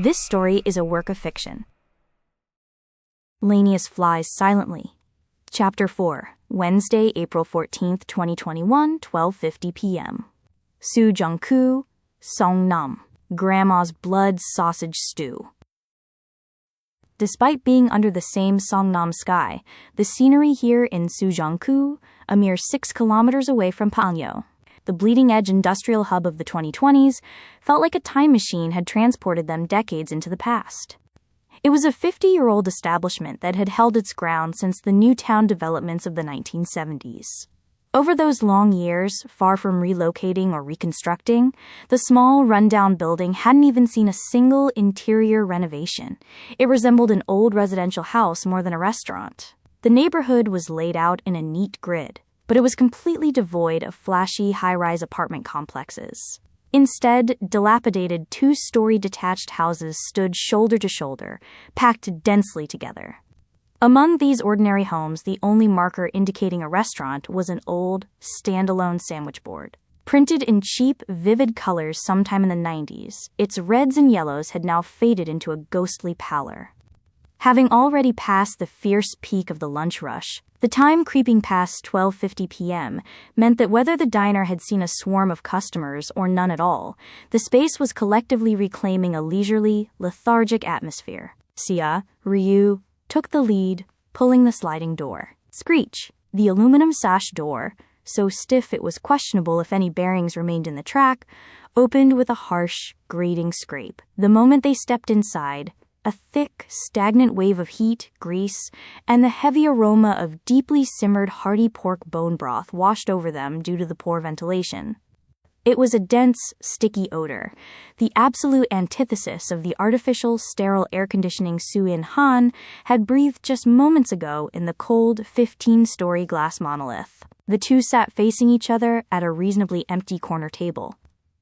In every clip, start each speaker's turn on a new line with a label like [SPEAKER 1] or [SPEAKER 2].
[SPEAKER 1] This story is a work of fiction. Lanius flies silently. Chapter 4, Wednesday, April 14th, 2021, 12:50 p.m. Sujongku, Songnam, Grandma's blood sausage stew. Despite being under the same Songnam sky, the scenery here in Sujongku, a mere 6 kilometers away from Pangyo, the bleeding-edge industrial hub of the 2020s, felt like a time machine had transported them decades into the past. It was a 50-year-old establishment that had held its ground since the new town developments of the 1970s. Over those long years, far from relocating or reconstructing, the small, rundown building hadn't even seen a single interior renovation. It resembled an old residential house more than a restaurant. The neighborhood was laid out in a neat grid, but it was completely devoid of flashy, high-rise apartment complexes. Instead, dilapidated 2-story detached houses stood shoulder to shoulder, packed densely together. Among these ordinary homes, the only marker indicating a restaurant was an old, standalone sandwich board. Printed in cheap, vivid colors sometime in the 90s, its reds and yellows had now faded into a ghostly pallor. Having already passed the fierce peak of the lunch rush, the time creeping past 12:50 p.m. meant that whether the diner had seen a swarm of customers or none at all, the space was collectively reclaiming a leisurely, lethargic atmosphere. Sia, Ryu, took the lead, pulling the sliding door. Screech, the aluminum sash door, so stiff it was questionable if any bearings remained in the track, opened with a harsh, grating scrape. The moment they stepped inside, a thick, stagnant wave of heat, grease, and the heavy aroma of deeply simmered hearty pork bone broth washed over them due to the poor ventilation. It was a dense, sticky odor, the absolute antithesis of the artificial, sterile air conditioning Su-in Han had breathed just moments ago in the cold, 15-story glass monolith. The two sat facing each other at a reasonably empty corner table.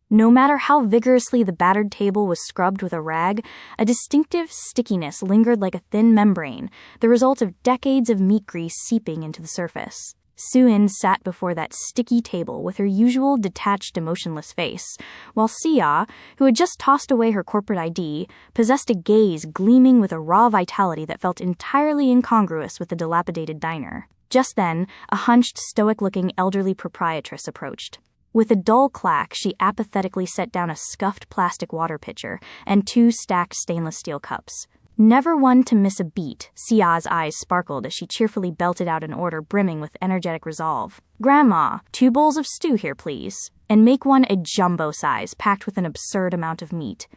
[SPEAKER 1] No matter how vigorously the battered table was scrubbed with a rag, a distinctive stickiness lingered like a thin membrane, the result of decades of meat grease seeping into the surface. Su-in sat before that sticky table with her usual detached, emotionless face, while Sia, who had just tossed away her corporate ID, possessed a gaze gleaming with a raw vitality that felt entirely incongruous with the dilapidated diner. Just then, a hunched, stoic-looking elderly proprietress approached. With a dull clack, she apathetically set down a scuffed plastic water pitcher and 2 stacked stainless steel cups. Never one to miss a beat, Sia's eyes sparkled as she cheerfully belted out an order brimming with energetic resolve. "Grandma, 2 bowls of stew here, please. And make one a jumbo size, packed with an absurd amount of meat."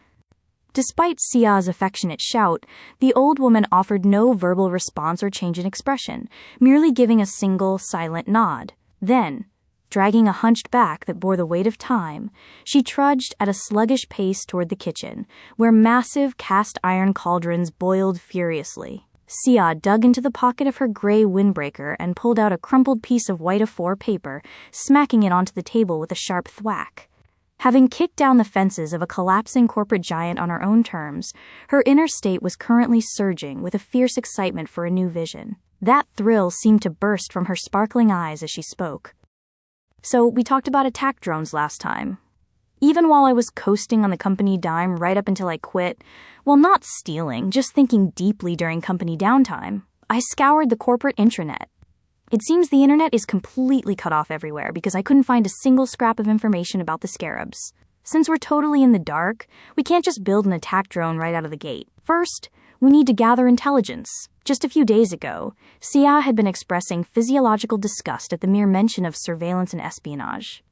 [SPEAKER 1] Despite Sia's affectionate shout, the old woman offered no verbal response or change in expression, merely giving a single, silent nod. Then, dragging a hunched back that bore the weight of time, she trudged at a sluggish pace toward the kitchen, where massive cast-iron cauldrons boiled furiously. Sia dug into the pocket of her gray windbreaker and pulled out a crumpled piece of white A4 paper, smacking it onto the table with a sharp thwack. Having kicked down the fences of a collapsing corporate giant on her own terms, her inner state was currently surging with a fierce excitement for a new vision. That thrill seemed to burst from her sparkling eyes as she spoke. "So, we talked about attack drones last time. Even while I was coasting on the company dime right up until I quit, well, not stealing, just thinking deeply during company downtime, I scoured the corporate intranet. It seems the internet is completely cut off everywhere because I couldn't find a single scrap of information about the scarabs. Since we're totally in the dark, we can't just build an attack drone right out of the gate. First, we need to gather intelligence. Just a few days ago, Sia had been expressing physiological disgust at the mere mention of surveillance and espionage.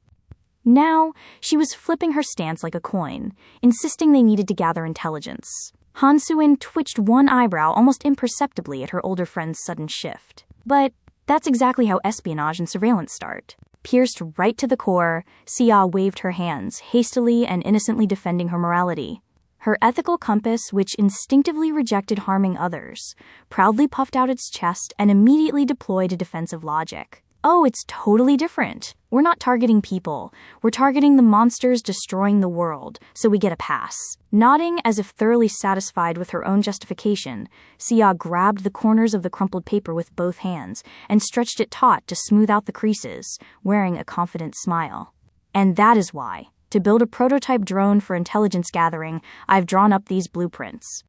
[SPEAKER 1] Now, she was flipping her stance like a coin, insisting they needed to gather intelligence. Han Su-in twitched one eyebrow almost imperceptibly at her older friend's sudden shift. But that's exactly how espionage and surveillance start. Pierced right to the core, Sia waved her hands, hastily and innocently defending her morality. Her ethical compass, which instinctively rejected harming others, proudly puffed out its chest and immediately deployed a defensive logic. "Oh, it's totally different. We're not targeting people. We're targeting the monsters destroying the world, so we get a pass." Nodding as if thoroughly satisfied with her own justification, Sia grabbed the corners of the crumpled paper with both hands and stretched it taut to smooth out the creases, wearing a confident smile. "And that is why To build a prototype drone for intelligence gathering, I've drawn up these blueprints.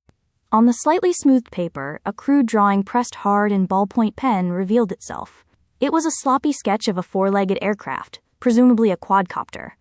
[SPEAKER 1] On the slightly smoothed paper, a crude drawing pressed hard in ballpoint pen revealed itself. It was a sloppy sketch of a four-legged aircraft, presumably a quadcopter.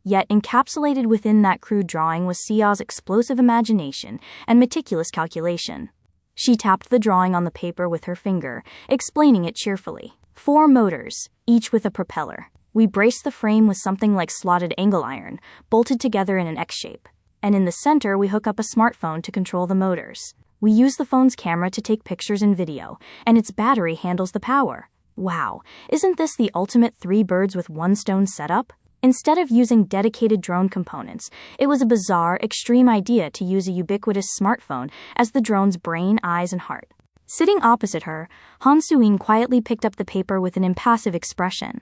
[SPEAKER 1] Yet encapsulated within that crude drawing was Sia's explosive imagination and meticulous calculation. She tapped the drawing on the paper with her finger, explaining it cheerfully. 4 motors, each with a propeller. We braced the frame with something like slotted angle iron, bolted together in an X shape. And in the center, we hook up a smartphone to control the motors. We use the phone's camera to take pictures and video, and its battery handles the power. Wow, isn't this the ultimate 3 birds with 1 stone setup? Instead of using dedicated drone components, it was a bizarre, extreme idea to use a ubiquitous smartphone as the drone's brain, eyes, and heart. Sitting opposite her, Han Suin quietly picked up the paper with an impassive expression.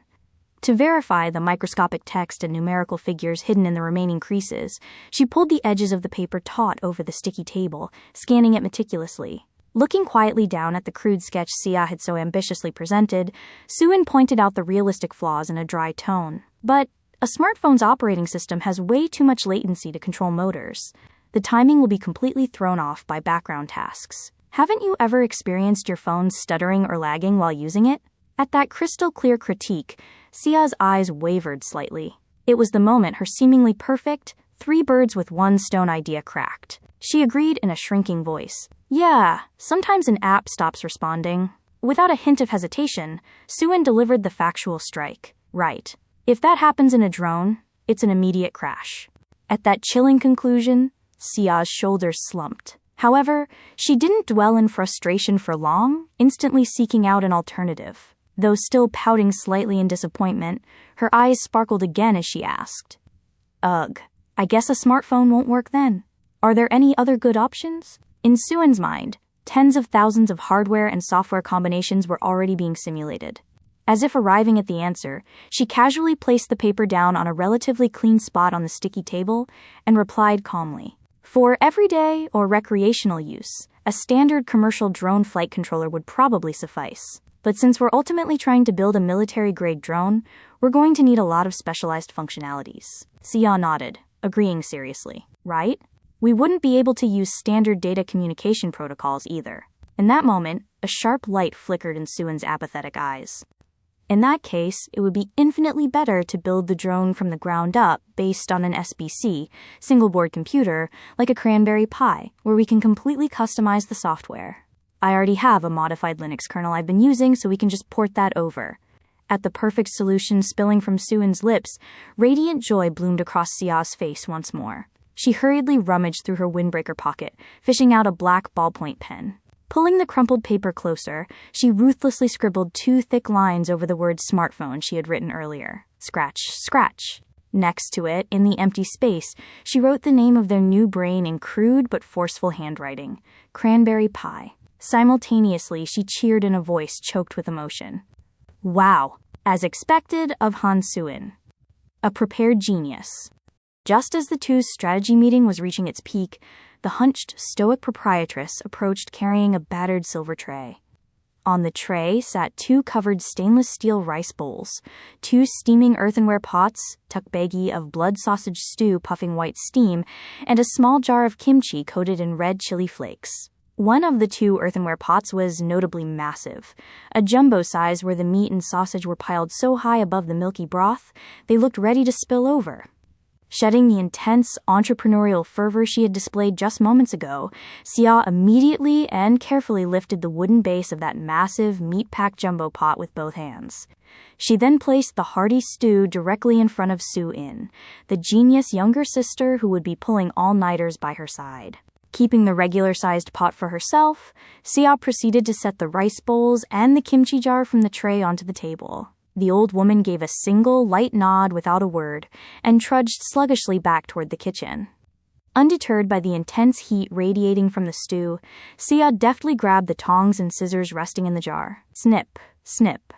[SPEAKER 1] To verify the microscopic text and numerical figures hidden in the remaining creases, she pulled the edges of the paper taut over the sticky table, scanning it meticulously. Looking quietly down at the crude sketch Sia had so ambitiously presented, Suin pointed out the realistic flaws in a dry tone. But a smartphone's operating system has way too much latency to control motors. The timing will be completely thrown off by background tasks. Haven't you ever experienced your phone stuttering or lagging while using it? At that crystal-clear critique, Sia's eyes wavered slightly. It was the moment her seemingly perfect, 3 birds with 1 stone idea cracked. She agreed in a shrinking voice. Yeah, sometimes an app stops responding. Without a hint of hesitation, Suin delivered the factual strike. Right. If that happens in a drone, it's an immediate crash. At that chilling conclusion, Sia's shoulders slumped. However, she didn't dwell in frustration for long, instantly seeking out an alternative. Though still pouting slightly in disappointment, her eyes sparkled again as she asked, "Ugh, I guess a smartphone won't work then. Are there any other good options?" In Suin's mind, tens of thousands of hardware and software combinations were already being simulated. As if arriving at the answer, she casually placed the paper down on a relatively clean spot on the sticky table and replied calmly. For everyday or recreational use, a standard commercial drone flight controller would probably suffice. But since we're ultimately trying to build a military-grade drone, we're going to need a lot of specialized functionalities. Sia nodded, agreeing seriously. Right? We wouldn't be able to use standard data communication protocols either. In that moment, a sharp light flickered in Suin's apathetic eyes. In that case, it would be infinitely better to build the drone from the ground up based on an SBC, single-board computer, like a Cranberry Pi, where we can completely customize the software. I already have a modified Linux kernel I've been using, so we can just port that over. At the perfect solution spilling from Suin's lips, radiant joy bloomed across Sia's face once more. She hurriedly rummaged through her windbreaker pocket, fishing out a black ballpoint pen. Pulling the crumpled paper closer, she ruthlessly scribbled 2 thick lines over the word smartphone she had written earlier. Scratch, scratch. Next to it, in the empty space, she wrote the name of their new brain in crude but forceful handwriting, Cranberry Pi. Simultaneously, she cheered in a voice choked with emotion. Wow, as expected of Han Suin. A prepared genius. Just as the two's strategy meeting was reaching its peak, the hunched, stoic proprietress approached carrying a battered silver tray. On the tray sat 2 covered stainless steel rice bowls, 2 steaming earthenware pots, tteokbokki of blood sausage stew puffing white steam, and a small jar of kimchi coated in red chili flakes. One of the 2 earthenware pots was notably massive, a jumbo size where the meat and sausage were piled so high above the milky broth, they looked ready to spill over. Shedding the intense entrepreneurial fervor she had displayed just moments ago, Sia immediately and carefully lifted the wooden base of that massive, meat-packed jumbo pot with both hands. She then placed the hearty stew directly in front of Suin, the genius younger sister who would be pulling all-nighters by her side. Keeping the regular-sized pot for herself, Sia proceeded to set the rice bowls and the kimchi jar from the tray onto the table. The old woman gave a single, light nod without a word and trudged sluggishly back toward the kitchen. Undeterred by the intense heat radiating from the stew, Sia deftly grabbed the tongs and scissors resting in the jar. Snip, snip.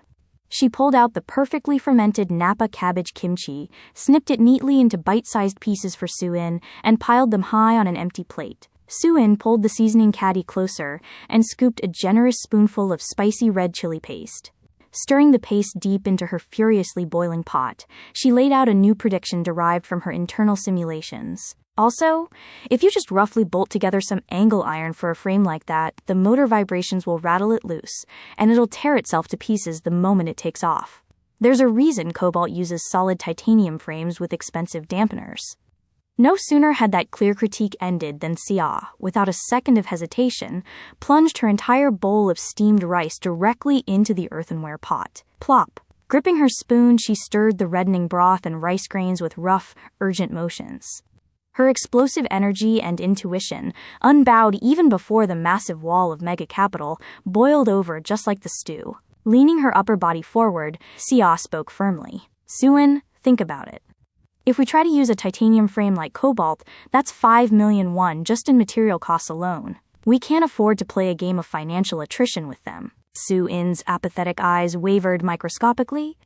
[SPEAKER 1] She pulled out the perfectly fermented Napa cabbage kimchi, snipped it neatly into bite-sized pieces for Suin, and piled them high on an empty plate. Suin pulled the seasoning caddy closer and scooped a generous spoonful of spicy red chili paste. Stirring the paste deep into her furiously boiling pot, she laid out a new prediction derived from her internal simulations. Also, if you just roughly bolt together some angle iron for a frame like that, the motor vibrations will rattle it loose, and it'll tear itself to pieces the moment it takes off. There's a reason Cobalt uses solid titanium frames with expensive dampeners. No sooner had that clear critique ended than Sia, without a second of hesitation, plunged her entire bowl of steamed rice directly into the earthenware pot. Plop! Gripping her spoon, she stirred the reddening broth and rice grains with rough, urgent motions. Her explosive energy and intuition, unbowed even before the massive wall of mega capital, boiled over just like the stew. Leaning her upper body forward, Sia spoke firmly. Suin, think about it. If we try to use a titanium frame like Cobalt, that's 5 million won just in material costs alone. We can't afford to play a game of financial attrition with them. Su-in's apathetic eyes wavered microscopically.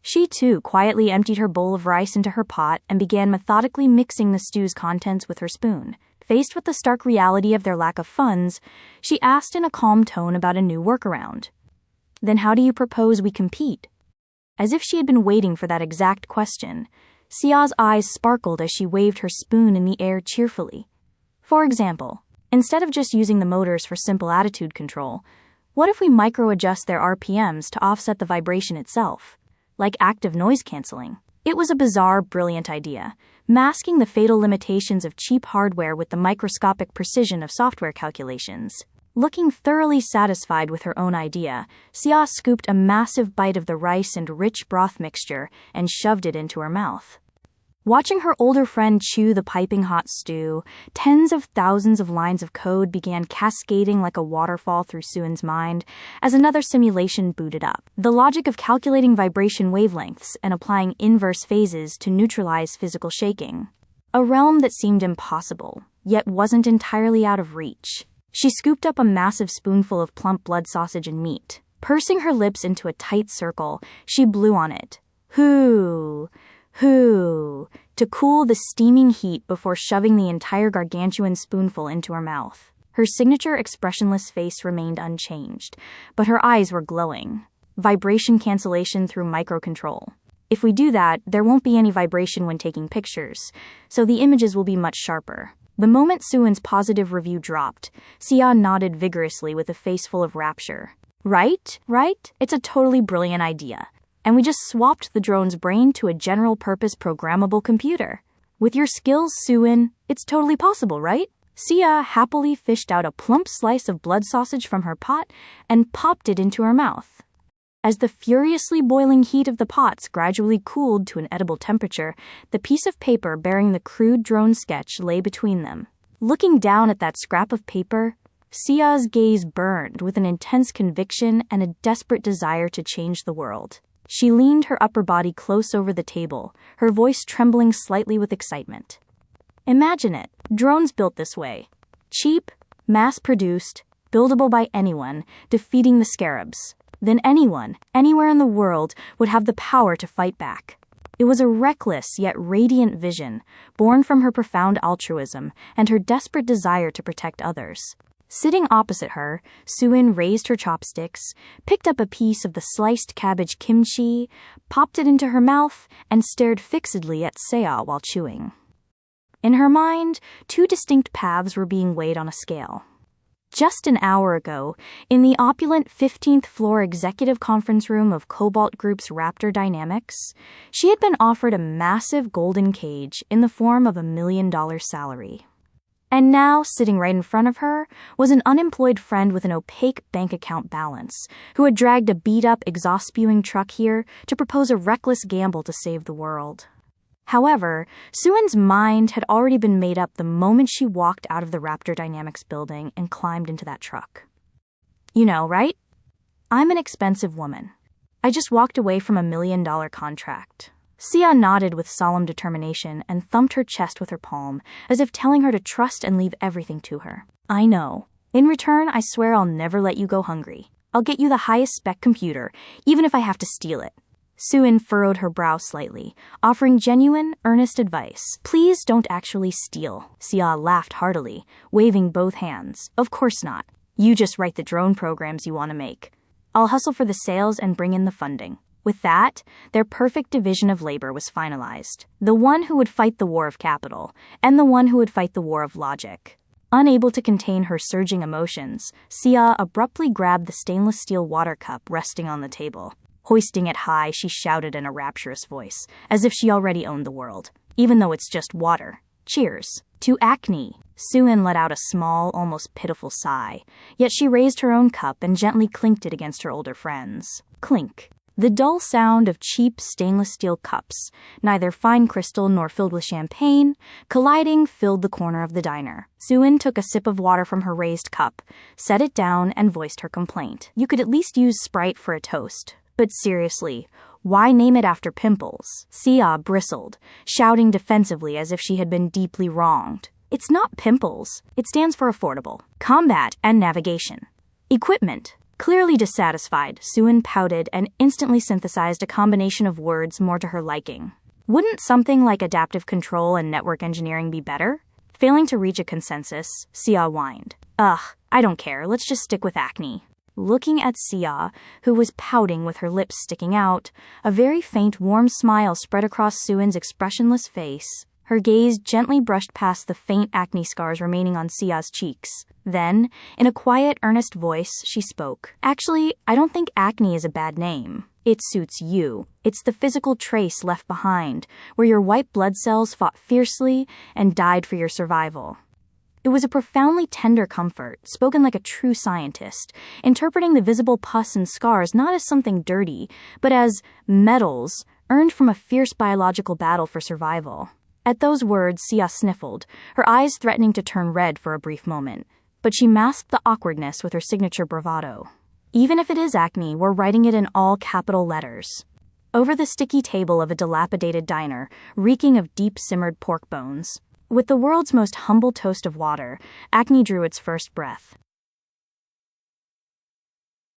[SPEAKER 1] She too quietly emptied her bowl of rice into her pot and began methodically mixing the stew's contents with her spoon. Faced with the stark reality of their lack of funds, she asked in a calm tone about a new workaround. Then how do you propose we compete? As if she had been waiting for that exact question, Sia's eyes sparkled as she waved her spoon in the air cheerfully. For example, instead of just using the motors for simple attitude control, what if we micro-adjust their RPMs to offset the vibration itself, like active noise canceling? It was a bizarre, brilliant idea, masking the fatal limitations of cheap hardware with the microscopic precision of software calculations. Looking thoroughly satisfied with her own idea, Sia scooped a massive bite of the rice and rich broth mixture and shoved it into her mouth. Watching her older friend chew the piping hot stew, tens of thousands of lines of code began cascading like a waterfall through Suin's mind as another simulation booted up. The logic of calculating vibration wavelengths and applying inverse phases to neutralize physical shaking. A realm that seemed impossible, yet wasn't entirely out of reach. She scooped up a massive spoonful of plump blood sausage and meat. Pursing her lips into a tight circle, she blew on it. Hoo! Hoo! To cool the steaming heat before shoving the entire gargantuan spoonful into her mouth. Her signature expressionless face remained unchanged, but her eyes were glowing. Vibration cancellation through microcontrol. If we do that, there won't be any vibration when taking pictures, so the images will be much sharper. The moment Suin's positive review dropped, Sia nodded vigorously with a face full of rapture. Right? It's a totally brilliant idea. And we just swapped the drone's brain to a general-purpose programmable computer. With your skills, Suin, it's totally possible, right? Sia happily fished out a plump slice of blood sausage from her pot and popped it into her mouth. As the furiously boiling heat of the pots gradually cooled to an edible temperature, the piece of paper bearing the crude drone sketch lay between them. Looking down at that scrap of paper, Sia's gaze burned with an intense conviction and a desperate desire to change the world. She leaned her upper body close over the table, her voice trembling slightly with excitement. Imagine it, drones built this way. Cheap, mass-produced, buildable by anyone, defeating the scarabs. Then anyone, anywhere in the world, would have the power to fight back. It was a reckless yet radiant vision, born from her profound altruism and her desperate desire to protect others. Sitting opposite her, Suin raised her chopsticks, picked up a piece of the sliced cabbage kimchi, popped it into her mouth, and stared fixedly at Sia while chewing. In her mind, two distinct paths were being weighed on a scale. Just an hour ago, in the opulent 15th floor executive conference room of Cobalt Group's Raptor Dynamics, she had been offered a massive golden cage in the form of $1 million salary. And now, sitting right in front of her, was an unemployed friend with an opaque bank account balance, who had dragged a beat-up, exhaust-spewing truck here to propose a reckless gamble to save the world. However, Suin's mind had already been made up the moment she walked out of the Raptor Dynamics building and climbed into that truck. You know, right? I'm an expensive woman. I just walked away from $1 million contract. Sia nodded with solemn determination and thumped her chest with her palm, as if telling her to trust and leave everything to her. I know. In return, I swear I'll never let you go hungry. I'll get you the highest spec computer, even if I have to steal it. Suin furrowed her brow slightly, offering genuine, earnest advice. Please don't actually steal. Sia laughed heartily, waving both hands. Of course not. You just write the drone programs you want to make. I'll hustle for the sales and bring in the funding. With that, their perfect division of labor was finalized. The one who would fight the war of capital, and the one who would fight the war of logic. Unable to contain her surging emotions, Sia abruptly grabbed the stainless steel water cup resting on the table. Hoisting it high, she shouted in a rapturous voice, as if she already owned the world, even though it's just water. Cheers. To acne. Soo-in let out a small, almost pitiful sigh, yet she raised her own cup and gently clinked it against her older friend's. Clink. The dull sound of cheap stainless steel cups, neither fine crystal nor filled with champagne, colliding filled the corner of the diner. Soo-in took a sip of water from her raised cup, set it down, and voiced her complaint. You could at least use Sprite for a toast. But seriously, why name it after pimples? Sia bristled, shouting defensively as if she had been deeply wronged. It's not pimples. It stands for affordable. Combat and navigation. Equipment. Clearly dissatisfied, Soo-in pouted and instantly synthesized a combination of words more to her liking. Wouldn't something like adaptive control and network engineering be better? Failing to reach a consensus, Sia whined. Ugh, I don't care. Let's just stick with acne. Looking at Sia, who was pouting with her lips sticking out, a very faint, warm smile spread across Soo-in's expressionless face. Her gaze gently brushed past the faint acne scars remaining on Sia's cheeks. Then, in a quiet, earnest voice, she spoke. Actually, I don't think acne is a bad name. It suits you. It's the physical trace left behind, where your white blood cells fought fiercely and died for your survival. It was a profoundly tender comfort, spoken like a true scientist, interpreting the visible pus and scars not as something dirty, but as metals earned from a fierce biological battle for survival. At those words, Sia sniffled, her eyes threatening to turn red for a brief moment, but she masked the awkwardness with her signature bravado. Even if it is acne, we're writing it in all capital letters. Over the sticky table of a dilapidated diner, reeking of deep-simmered pork bones, with the world's most humble toast of water, acne drew its first breath.